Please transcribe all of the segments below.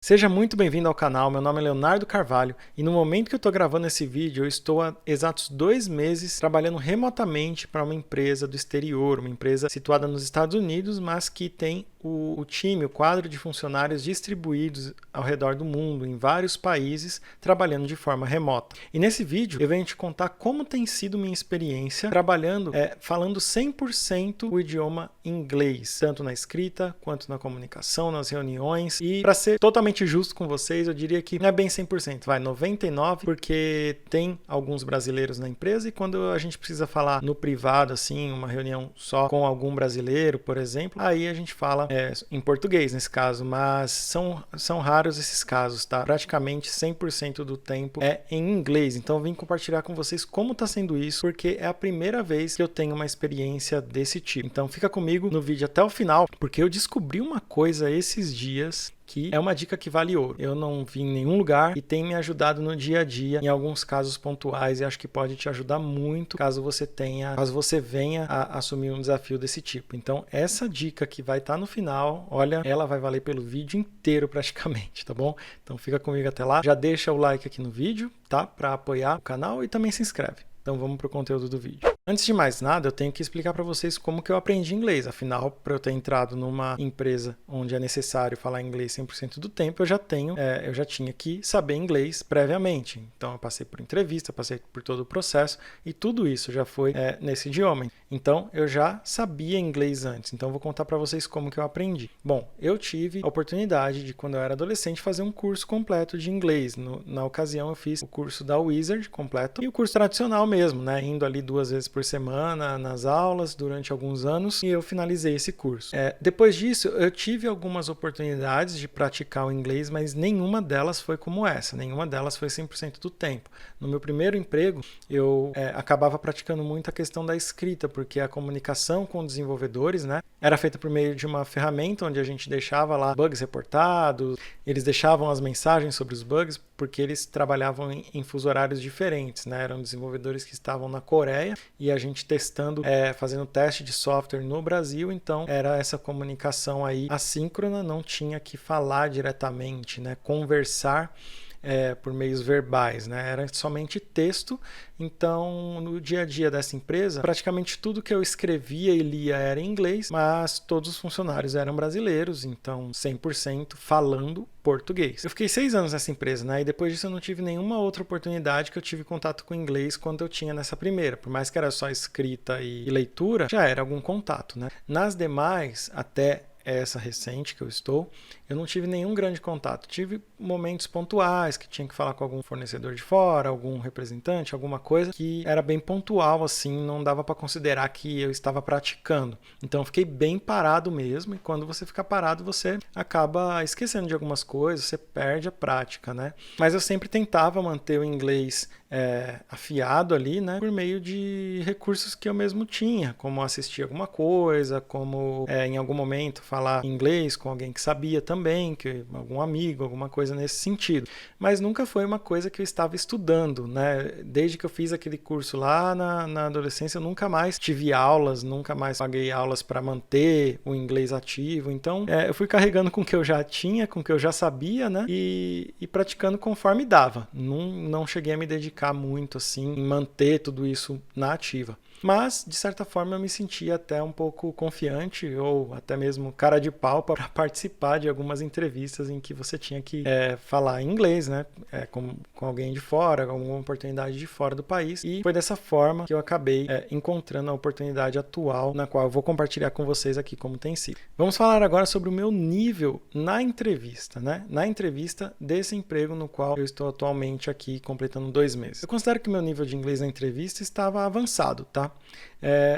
Seja muito bem-vindo ao canal, meu nome é Leonardo Carvalho e no momento que eu estou gravando esse vídeo eu estou há exatos 2 meses trabalhando remotamente para uma empresa do exterior, uma empresa situada nos Estados Unidos, mas que tem o time, o quadro de funcionários distribuídos ao redor do mundo, em vários países, trabalhando de forma remota. E nesse vídeo eu venho te contar como tem sido minha experiência trabalhando, falando 100% o idioma inglês, tanto na escrita quanto na comunicação, nas reuniões. E para ser totalmente justo com vocês, eu diria que não é bem 100%, vai 99%, porque tem alguns brasileiros na empresa e quando a gente precisa falar no privado, assim, uma reunião só com algum brasileiro, por exemplo, aí a gente fala em português nesse caso, mas são raros esses casos, tá? Praticamente 100% do tempo é em inglês, então eu vim compartilhar com vocês como está sendo isso, porque é a primeira vez que eu tenho uma experiência desse tipo. Então fica comigo no vídeo até o final, porque eu descobri uma coisa esses dias que é uma dica que vale ouro. Eu não vi em nenhum lugar e tem me ajudado no dia a dia, em alguns casos pontuais, e acho que pode te ajudar muito caso você venha a assumir um desafio desse tipo. Então, essa dica que vai estar no final, olha, ela vai valer pelo vídeo inteiro praticamente, tá bom? Então fica comigo até lá. Já deixa o like aqui no vídeo, tá? Para apoiar o canal e também se inscreve. Então vamos para o conteúdo do vídeo. Antes de mais nada, eu tenho que explicar para vocês como que eu aprendi inglês. Afinal, para eu ter entrado numa empresa onde é necessário falar inglês 100% do tempo, eu já tinha que saber inglês previamente. Então, eu passei por entrevista, passei por todo o processo e tudo isso já foi nesse idioma. Então, eu já sabia inglês antes. Então, eu vou contar para vocês como que eu aprendi. Bom, eu tive a oportunidade de, quando eu era adolescente, fazer um curso completo de inglês. Na ocasião, eu fiz o curso da Wizard completo e o curso tradicional mesmo, né? Indo ali 2 vezes por semana nas aulas durante alguns anos e eu finalizei esse curso. Depois disso, eu tive algumas oportunidades de praticar o inglês, mas nenhuma delas foi como essa, nenhuma delas foi 100% do tempo. No meu primeiro emprego, eu acabava praticando muito a questão da escrita, porque a comunicação com desenvolvedores, né, era feita por meio de uma ferramenta onde a gente deixava lá bugs reportados, eles deixavam as mensagens sobre os bugs, porque eles trabalhavam em fuso horários diferentes, né? Eram desenvolvedores que estavam na Coreia e a gente testando, fazendo teste de software no Brasil, então era essa comunicação aí assíncrona, não tinha que falar diretamente, né? Conversar por meios verbais, né? Era somente texto. Então, no dia a dia dessa empresa, praticamente tudo que eu escrevia e lia era em inglês, mas todos os funcionários eram brasileiros, então 100% falando português. Eu fiquei 6 anos nessa empresa, né? E depois disso eu não tive nenhuma outra oportunidade que eu tive contato com inglês quando eu tinha nessa primeira. Por mais que era só escrita e leitura, já era algum contato, né? Nas demais, até essa recente que eu não tive nenhum grande contato. Tive momentos pontuais que tinha que falar com algum fornecedor de fora, algum representante, alguma coisa que era bem pontual, assim, não dava para considerar que eu estava praticando. Então eu fiquei bem parado mesmo, e quando você fica parado, você acaba esquecendo de algumas coisas, você perde a prática, né? Mas eu sempre tentava manter o inglês afiado ali, né, por meio de recursos que eu mesmo tinha, como assistir alguma coisa, como em algum momento falar inglês com alguém que sabia também, algum amigo, alguma coisa nesse sentido. Mas nunca foi uma coisa que eu estava estudando, né? Desde que eu fiz aquele curso lá na adolescência, eu nunca mais tive aulas, nunca mais paguei aulas para manter o inglês ativo. Então, eu fui carregando com o que eu já tinha, com o que eu já sabia, né? E praticando conforme dava. Não cheguei a me dedicar muito assim em manter tudo isso na ativa. Mas, de certa forma, eu me sentia até um pouco confiante ou até mesmo cara de pau para participar de algumas entrevistas em que você tinha que falar inglês, né? Com alguém de fora, com alguma oportunidade de fora do país. E foi dessa forma que eu acabei encontrando a oportunidade atual, na qual eu vou compartilhar com vocês aqui como tem sido. Vamos falar agora sobre o meu nível na entrevista, né? Na entrevista desse emprego no qual eu estou atualmente aqui, completando 2 meses. Eu considero que meu nível de inglês na entrevista estava avançado, tá?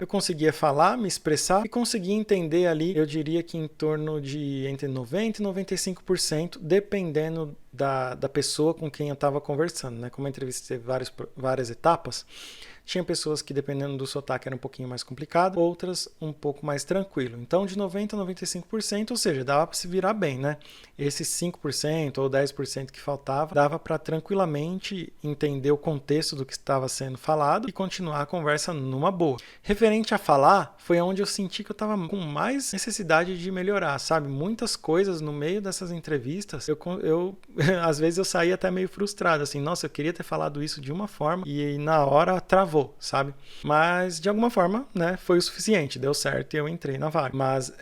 Eu conseguia falar, me expressar e conseguia entender ali, eu diria que em torno de entre 90% e 95%, dependendo da pessoa com quem eu estava conversando, né? Como eu entrevistei várias etapas, tinha pessoas que, dependendo do sotaque, era um pouquinho mais complicado, outras um pouco mais tranquilo. Então, de 90% a 95%, ou seja, dava para se virar bem, né? Esses 5% ou 10% que faltava, dava para tranquilamente entender o contexto do que estava sendo falado e continuar a conversa numa boa. Referente a falar, foi onde eu senti que eu estava com mais necessidade de melhorar, sabe? Muitas coisas no meio dessas entrevistas, às vezes eu saía até meio frustrado, assim, nossa, eu queria ter falado isso de uma forma e na hora travou, sabe? Mas de alguma forma, né, foi o suficiente, deu certo e eu entrei na vaga. Mas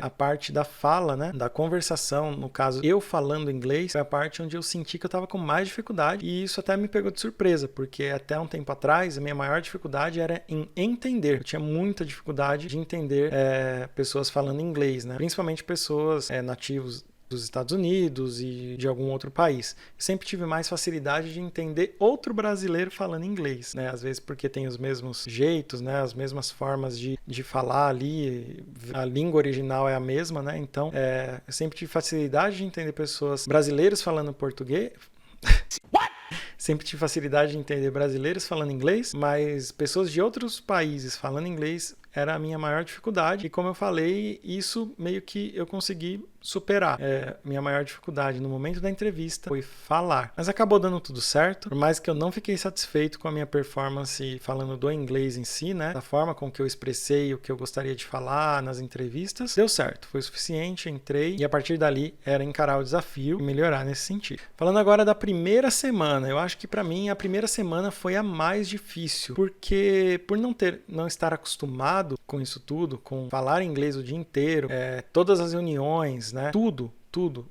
a parte da fala, né, da conversação, no caso, eu falando inglês, foi a parte onde eu senti que eu estava com mais dificuldade e isso até me pegou de surpresa, porque até um tempo atrás a minha maior dificuldade era em entender. Eu tinha muita dificuldade de entender pessoas falando inglês, né? Principalmente pessoas nativos dos Estados Unidos e de algum outro país. Eu sempre tive mais facilidade de entender outro brasileiro falando inglês, né? Às vezes porque tem os mesmos jeitos, né? As mesmas formas de falar ali, a língua original é a mesma, né? Então, eu sempre tive facilidade de entender pessoas brasileiros falando português. Sempre tive facilidade de entender brasileiros falando inglês, mas pessoas de outros países falando inglês era a minha maior dificuldade. E como eu falei, isso meio que eu consegui superar. Minha maior dificuldade no momento da entrevista foi falar. Mas acabou dando tudo certo, por mais que eu não fiquei satisfeito com a minha performance falando do inglês em si, né? Da forma com que eu expressei o que eu gostaria de falar nas entrevistas. Deu certo, foi o suficiente, entrei e a partir dali era encarar o desafio e melhorar nesse sentido. Falando agora da primeira semana, eu acho que para mim a primeira semana foi a mais difícil, porque por não estar acostumado com isso tudo, com falar inglês o dia inteiro, todas as reuniões, né? Tudo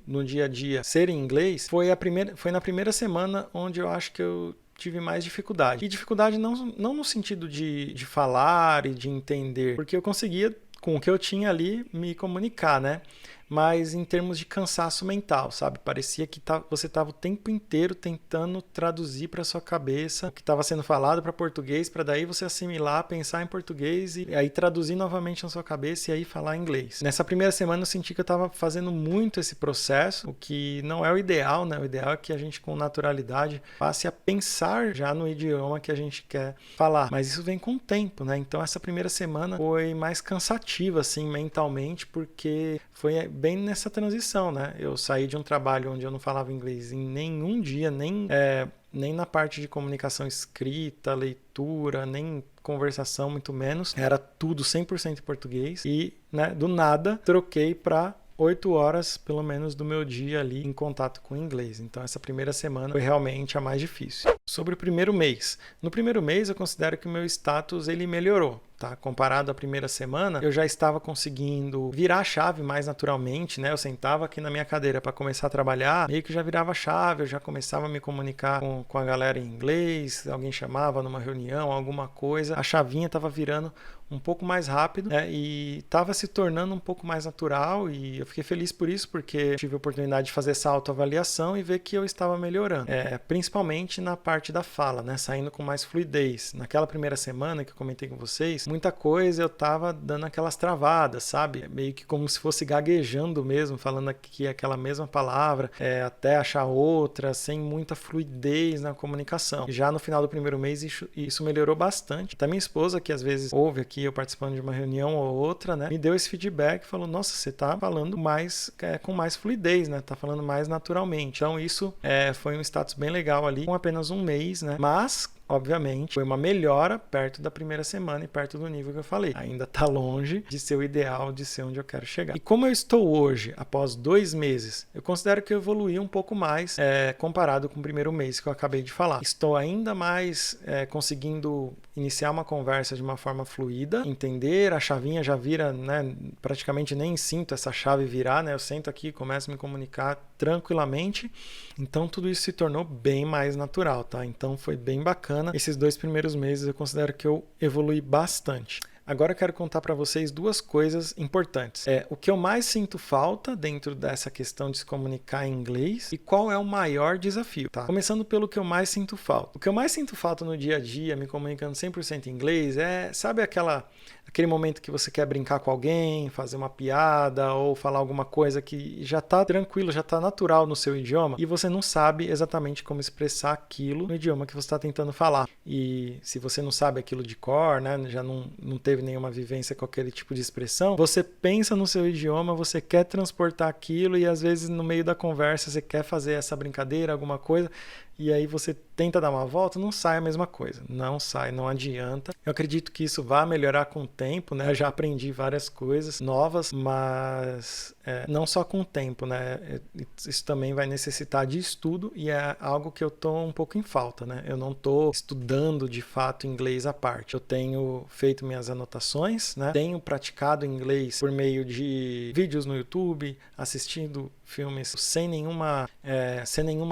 no dia a dia ser em inglês, foi na primeira semana onde eu acho que eu tive mais dificuldade. E dificuldade não no sentido de falar e de entender, porque eu conseguia, com o que eu tinha ali, me comunicar, né? Mas em termos de cansaço mental, sabe? Parecia que você estava o tempo inteiro tentando traduzir para sua cabeça o que estava sendo falado para português, para daí você assimilar, pensar em português e aí traduzir novamente na sua cabeça e aí falar inglês. Nessa primeira semana eu senti que eu estava fazendo muito esse processo, o que não é o ideal, né? O ideal é que a gente com naturalidade passe a pensar já no idioma que a gente quer falar. Mas isso vem com o tempo, né? Então essa primeira semana foi mais cansativa, assim, mentalmente, porque foi bem nessa transição, né? Eu saí de um trabalho onde eu não falava inglês em nenhum dia, nem na parte de comunicação escrita, leitura, nem conversação, muito menos. Era tudo 100% em português e, né, do nada, troquei para 8 horas, pelo menos, do meu dia ali em contato com o inglês. Então, essa primeira semana foi realmente a mais difícil. Sobre o primeiro mês. No primeiro mês, eu considero que o meu status ele melhorou. Tá? Comparado à primeira semana, eu já estava conseguindo virar a chave mais naturalmente, né? Eu sentava aqui na minha cadeira para começar a trabalhar, meio que já virava a chave, eu já começava a me comunicar com a galera em inglês, alguém chamava numa reunião, alguma coisa, a chavinha estava virando um pouco mais rápido, né? E estava se tornando um pouco mais natural e eu fiquei feliz por isso, porque tive a oportunidade de fazer essa autoavaliação e ver que eu estava melhorando, principalmente na parte da fala, né? Saindo com mais fluidez. Naquela primeira semana que eu comentei com vocês, muita coisa eu tava dando aquelas travadas, sabe? Meio que como se fosse gaguejando mesmo, falando aqui aquela mesma palavra, até achar outra, sem muita fluidez na comunicação. Já no final do primeiro mês isso melhorou bastante. Até minha esposa, que às vezes ouve aqui eu participando de uma reunião ou outra, né? Me deu esse feedback, falou, nossa, você tá falando mais com mais fluidez, né? Tá falando mais naturalmente. Então isso foi um status bem legal ali, com apenas um mês, né? Mas obviamente, foi uma melhora perto da primeira semana e perto do nível que eu falei. Ainda está longe de ser o ideal, de ser onde eu quero chegar. E como eu estou hoje, após 2 meses, eu considero que eu evoluí um pouco mais comparado com o primeiro mês que eu acabei de falar. Estou ainda mais conseguindo iniciar uma conversa de uma forma fluida, entender, a chavinha já vira, né? Praticamente nem sinto essa chave virar, né? Eu sento aqui e começo a me comunicar tranquilamente. Então, tudo isso se tornou bem mais natural, tá? Então, foi bem bacana. Esses 2 primeiros meses eu considero que eu evolui bastante. Agora eu quero contar para vocês 2 coisas importantes. O que eu mais sinto falta dentro dessa questão de se comunicar em inglês e qual é o maior desafio, tá? Começando pelo que eu mais sinto falta. O que eu mais sinto falta no dia a dia, me comunicando 100% em inglês, sabe aquele momento que você quer brincar com alguém, fazer uma piada ou falar alguma coisa que já está tranquilo, já está natural no seu idioma e você não sabe exatamente como expressar aquilo no idioma que você está tentando falar. E se você não sabe aquilo de cor, né, já não teve nenhuma vivência com aquele tipo de expressão, você pensa no seu idioma, você quer transportar aquilo e às vezes no meio da conversa você quer fazer essa brincadeira, alguma coisa, e aí você tenta dar uma volta, não sai a mesma coisa. Não sai, não adianta. Eu acredito que isso vai melhorar com o tempo, né? Eu já aprendi várias coisas novas, mas não só com o tempo, né? Isso também vai necessitar de estudo e é algo que eu tô um pouco em falta, né? Eu não tô estudando de fato inglês à parte. Eu tenho feito minhas anotações, né? Tenho praticado inglês por meio de vídeos no YouTube, assistindo filmes sem nenhuma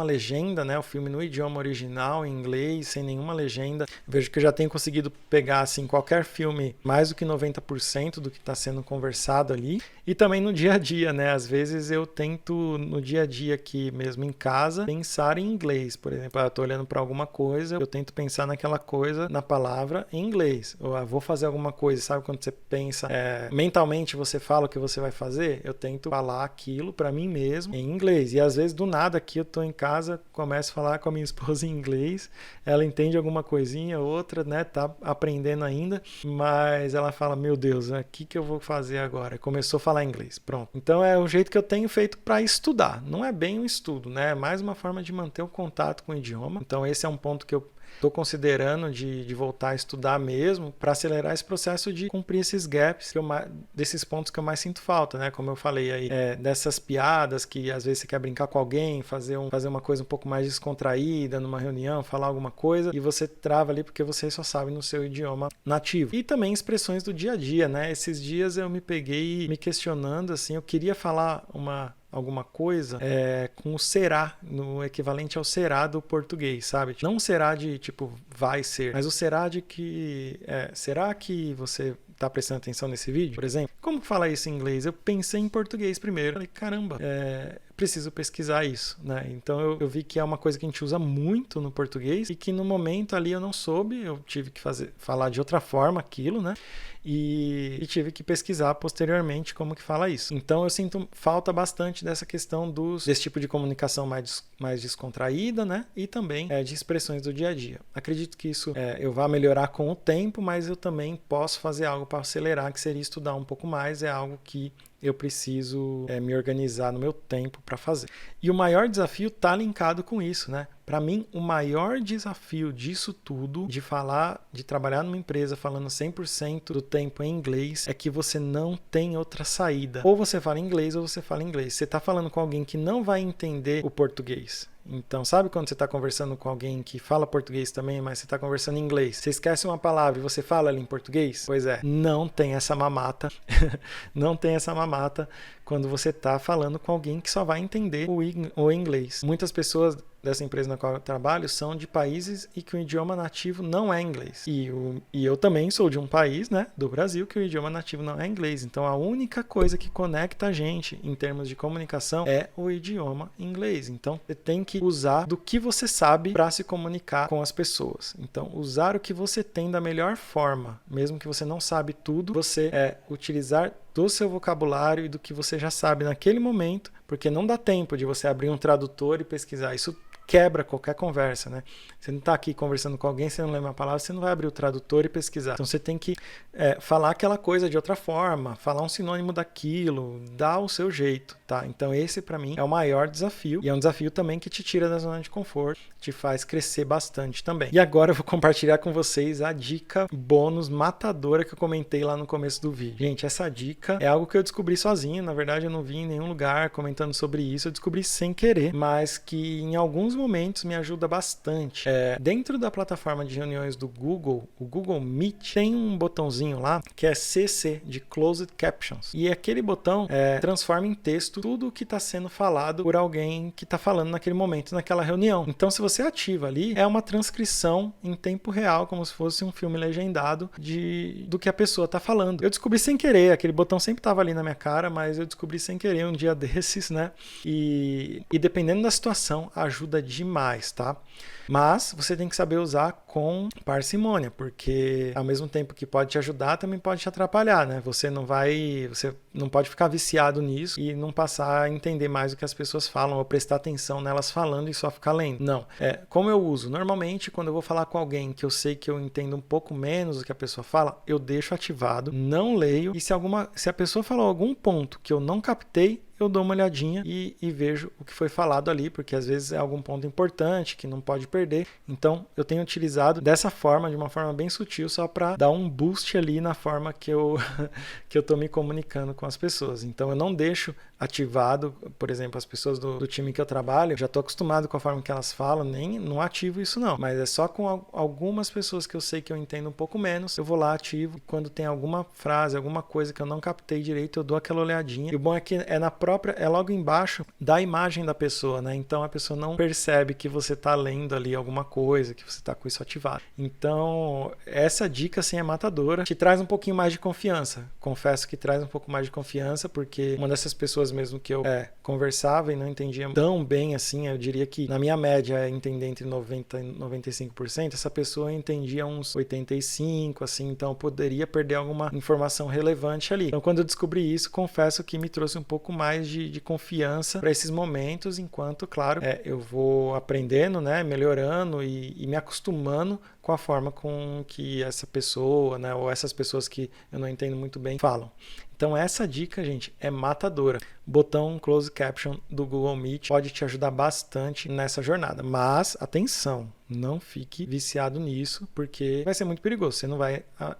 legenda, né? O filme no idioma original, em inglês, sem nenhuma legenda. Vejo que eu já tenho conseguido pegar assim, qualquer filme, mais do que 90% do que está sendo conversado ali. E também no dia a dia, né? Às vezes eu tento, no dia a dia aqui mesmo em casa, pensar em inglês. Por exemplo, eu estou olhando para alguma coisa, eu tento pensar naquela coisa, na palavra em inglês. Ou vou fazer alguma coisa, sabe quando você pensa, mentalmente você fala o que você vai fazer? Eu tento falar aquilo para mim mesmo em inglês. E às vezes do nada aqui eu estou em casa, começo a falar com a minha esposa em inglês, ela entende alguma coisinha, outra, né, tá aprendendo ainda, mas ela fala, meu Deus, o que eu vou fazer agora? Começou a falar inglês, pronto. Então é o jeito que eu tenho feito para estudar. Não é bem um estudo, né? É mais uma forma de manter o contato com o idioma. Então esse é um ponto que eu estou considerando de voltar a estudar mesmo para acelerar esse processo de cumprir esses gaps, desses pontos que eu mais sinto falta, né? Como eu falei aí, dessas piadas que às vezes você quer brincar com alguém, fazer uma coisa um pouco mais descontraída numa reunião, falar alguma coisa e você trava ali porque você só sabe no seu idioma nativo. E também expressões do dia a dia, né? Esses dias eu me peguei me questionando, assim, eu queria falar alguma coisa com o será, no equivalente ao será do português, sabe? Não o será de tipo vai ser, mas o será de que será que você tá prestando atenção nesse vídeo, por exemplo? Como falar isso em inglês? Eu pensei em português primeiro, falei, caramba, preciso pesquisar isso, né? Então eu vi que é uma coisa que a gente usa muito no português e que no momento ali eu não soube, eu tive que falar de outra forma aquilo, né? E tive que pesquisar posteriormente como que fala isso. Então eu sinto falta bastante dessa questão desse tipo de comunicação mais descontraída, né? E também de expressões do dia a dia. Acredito que isso eu vá melhorar com o tempo, mas eu também posso fazer algo para acelerar, que seria estudar um pouco mais, é algo que eu preciso me organizar no meu tempo para fazer. E o maior desafio está linkado com isso, né? Para mim, o maior desafio disso tudo, de trabalhar numa empresa falando 100% do tempo em inglês, é que você não tem outra saída. Ou você fala inglês ou você fala inglês. Você está falando com alguém que não vai entender o português. Então, sabe quando você está conversando com alguém que fala português também, mas você está conversando em inglês? Você esquece uma palavra e você fala ela em português? Pois é, não tem essa mamata. Não tem essa mamata quando você está falando com alguém que só vai entender o inglês. Muitas pessoas dessa empresa na qual eu trabalho são de países e que o idioma nativo não é inglês. E eu também sou de um país, né, do Brasil, que o idioma nativo não é inglês. Então a única coisa que conecta a gente em termos de comunicação é o idioma inglês. Então você tem que usar do que você sabe para se comunicar com as pessoas. Então usar o que você tem da melhor forma, mesmo que você não sabe tudo, você utilizar do seu vocabulário e do que você já sabe naquele momento, porque não dá tempo de você abrir um tradutor e pesquisar. Isso quebra qualquer conversa, né? Você não está aqui conversando com alguém, você não lembra a palavra, você não vai abrir o tradutor e pesquisar. Então você tem que falar aquela coisa de outra forma, falar um sinônimo daquilo, dar o seu jeito, tá? Então esse para mim é o maior desafio e é um desafio também que te tira da zona de conforto, te faz crescer bastante também. E agora eu vou compartilhar com vocês a dica bônus matadora que eu comentei lá no começo do vídeo. Gente, essa dica é algo que eu descobri sozinho, na verdade eu não vi em nenhum lugar comentando sobre isso, eu descobri sem querer, mas que em alguns momentos me ajuda bastante. Dentro da plataforma de reuniões do Google, o Google Meet, tem um botãozinho lá que é CC, de Closed Captions. E aquele botão transforma em texto tudo o que está sendo falado por alguém que está falando naquele momento, naquela reunião. Então, se você ativa ali, é uma transcrição em tempo real, como se fosse um filme legendado do que a pessoa está falando. Eu descobri sem querer, aquele botão sempre estava ali na minha cara, mas eu descobri sem querer um dia desses simples, né? E dependendo da situação, ajuda demais, tá? Mas você tem que saber usar com parcimônia, porque ao mesmo tempo que pode te ajudar, também pode te atrapalhar, né? Você não pode ficar viciado nisso e não passar a entender mais o que as pessoas falam ou prestar atenção nelas falando e só ficar lendo. Não. Como eu uso? Normalmente, quando eu vou falar com alguém que eu sei que eu entendo um pouco menos do que a pessoa fala, eu deixo ativado, não leio, e se a pessoa falou algum ponto que eu não captei, eu dou uma olhadinha e vejo o que foi falado ali, porque às vezes é algum ponto importante que não pode perder. Então, eu tenho utilizado dessa forma, de uma forma bem sutil, só para dar um boost ali na forma que eu estou me comunicando com as pessoas. Então, eu não deixo ativado, por exemplo, as pessoas do time que eu trabalho, eu já estou acostumado com a forma que elas falam, não ativo isso não, mas é só com algumas pessoas que eu sei que eu entendo um pouco menos, eu vou lá, ativo, e quando tem alguma frase, alguma coisa que eu não captei direito, eu dou aquela olhadinha. E o bom é que é logo embaixo da imagem da pessoa, né? Então a pessoa não percebe que você está lendo ali alguma coisa, que você está com isso ativado. Então, essa dica assim é matadora, te traz um pouquinho mais de confiança. Confesso que traz um pouco mais de confiança, porque uma dessas pessoas mesmo que eu conversava e não entendia tão bem assim, eu diria que na minha média entender entre 90% e 95%, essa pessoa entendia uns 85%, assim, então eu poderia perder alguma informação relevante ali. Então, quando eu descobri isso, confesso que me trouxe um pouco mais de confiança para esses momentos, enquanto, claro, eu vou aprendendo, né, melhorando e me acostumando com a forma com que essa pessoa, né, ou essas pessoas que eu não entendo muito bem falam. Então essa dica, gente, é matadora. O botão Close Caption do Google Meet pode te ajudar bastante nessa jornada. Mas, atenção, não fique viciado nisso, porque vai ser muito perigoso.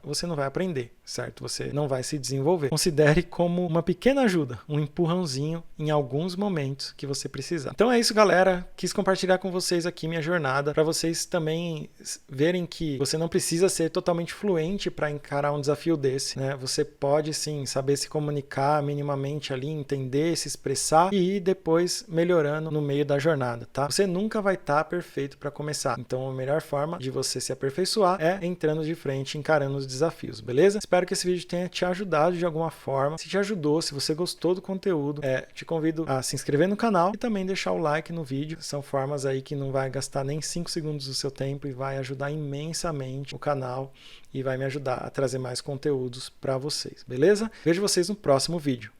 Você não vai aprender, certo? Você não vai se desenvolver. Considere como uma pequena ajuda, um empurrãozinho em alguns momentos que você precisar. Então é isso, galera. Quis compartilhar com vocês aqui minha jornada, para vocês também verem que você não precisa ser totalmente fluente para encarar um desafio desse, né? Você pode sim saber se comunicar minimamente ali, entender, se expressar e ir depois melhorando no meio da jornada, tá? Você nunca vai estar perfeito para começar. Então a melhor forma de você se aperfeiçoar é entrando de frente, encarando os desafios, beleza? Espero que esse vídeo tenha te ajudado de alguma forma. Se te ajudou, se você gostou do conteúdo, te convido a se inscrever no canal e também deixar o like no vídeo. São formas aí que não vai gastar nem 5 segundos do seu tempo e vai ajudar imensamente o canal e vai me ajudar a trazer mais conteúdos para vocês, beleza? Vejo vocês no próximo vídeo.